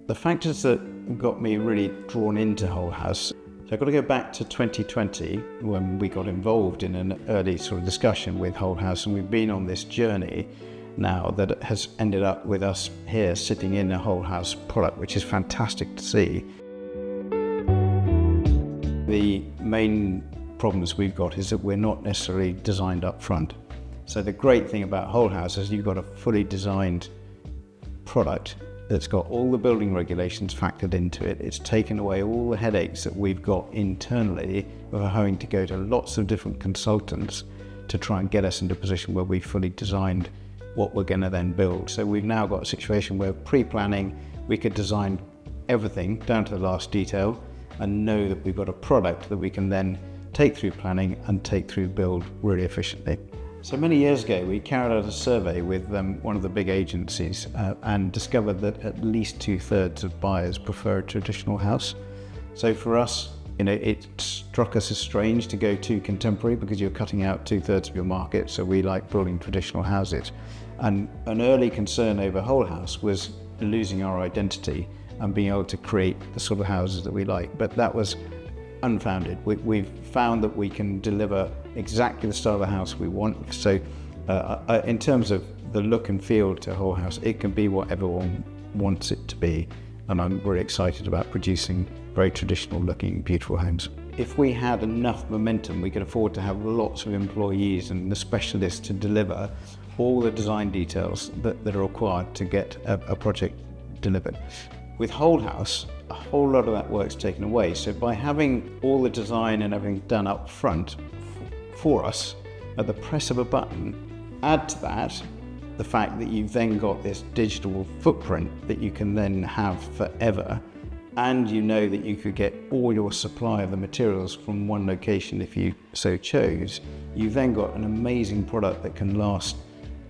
The factors that got me really drawn into WholeHouse, so I've got to go back to 2020 when we got involved in an early sort of discussion with WholeHouse, and we've been on this journey now that has ended up with us here sitting in a WholeHouse product, which is fantastic to see. The main problems we've got is that we're not necessarily designed up front. So the great thing about WholeHouse is you've got a fully designed product that's got all the building regulations factored into it. It's taken away all the headaches that we've got internally of having to go to lots of different consultants to try and get us into a position where we've fully designed what we're going to then build. So we've now got a situation where pre-planning, we could design everything down to the last detail and know that we've got a product that we can then take through planning and take through build really efficiently. So many years ago, we carried out a survey with one of the big agencies and discovered that at least 2/3 of buyers prefer a traditional house. So for us, it struck us as strange to go too contemporary because you're cutting out 2/3 of your market. So we like building traditional houses. And an early concern over WholeHouse was losing our identity and being able to create the sort of houses that we like. But that was unfounded. We've found that we can deliver exactly the style of house we want. So in terms of the look and feel to WholeHouse, it can be what everyone wants it to be. And I'm really excited about producing very traditional looking, beautiful homes. If we had enough momentum, we could afford to have lots of employees and the specialists to deliver all the design details that are required to get a project delivered. With WholeHouse, a whole lot of that work's taken away. So by having all the design and everything done up front for us at the press of a button, add to that the fact that you've then got this digital footprint that you can then have forever, and you know that you could get all your supply of the materials from one location if you so chose, you've then got an amazing product that can last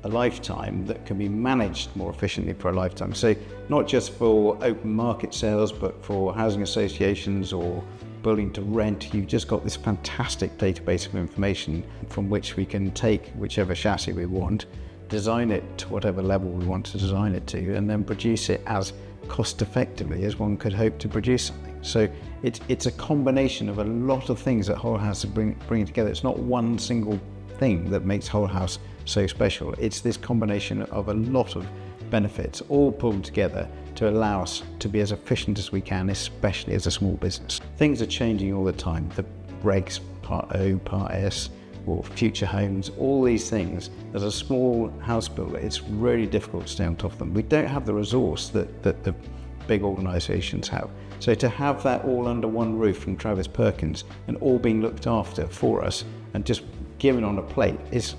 a lifetime, that can be managed more efficiently for a lifetime. So not just for open market sales, but for housing associations or building to rent, you've just got this fantastic database of information from which we can take whichever chassis we want, design it to whatever level we want to design it to, and then produce it as cost effectively as one could hope to produce something. So it's a combination of a lot of things that WholeHouse is bringing together. It's not one single thing that makes WholeHouse so special. It's this combination of a lot of benefits all pulled together to allow us to be as efficient as we can, especially as a small business. Things are changing all the time. The regs, Part O, Part S, or future homes, all these things. As a small house builder, it's really difficult to stay on top of them. We don't have the resource that the big organisations have. So to have that all under one roof from Travis Perkins and all being looked after for us and just given on a plate, it's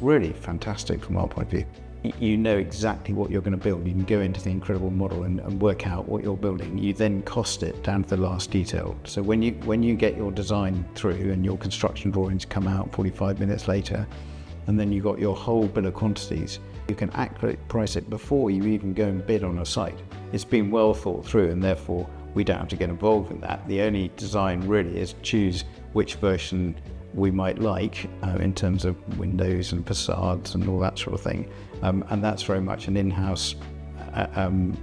really fantastic from our point of view. You know exactly what you're going to build. You can go into the incredible model and work out what you're building. You then cost it down to the last detail. So when you get your design through and your construction drawings come out 45 minutes later, and then you've got your whole bill of quantities, you can accurately price it before you even go and bid on a site. It's been well thought through, and therefore we don't have to get involved in that. The only design really is choose which version we might like in terms of windows and facades and all that sort of thing. And that's very much an in-house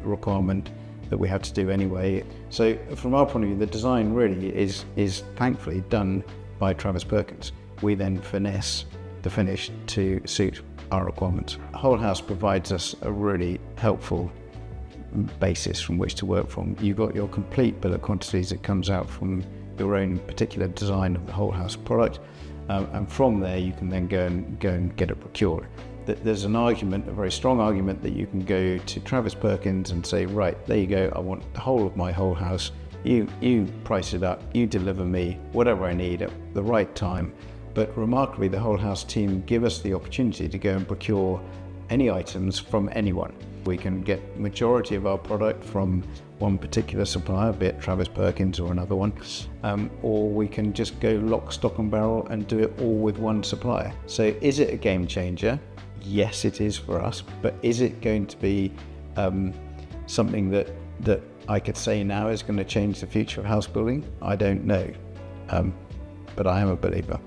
requirement that we have to do anyway. So from our point of view, the design really is thankfully done by Travis Perkins. We then finesse the finish to suit our requirements. WholeHouse provides us a really helpful basis from which to work from. You've got your complete bill of quantities that comes out from your own particular design of the WholeHouse product, and from there you can then go and get it procured. There's an argument, a very strong argument, that you can go to Travis Perkins and say, right, there you go, I want the whole of my WholeHouse, you price it up, you deliver me whatever I need at the right time. But remarkably, the WholeHouse team give us the opportunity to go and procure any items from anyone. We can get majority of our product from one particular supplier, be it Travis Perkins or another one, or we can just go lock, stock and barrel and do it all with one supplier. So is it a game changer? Yes, it is for us, but is it going to be something that I could say now is going to change the future of house building? I don't know, but I am a believer.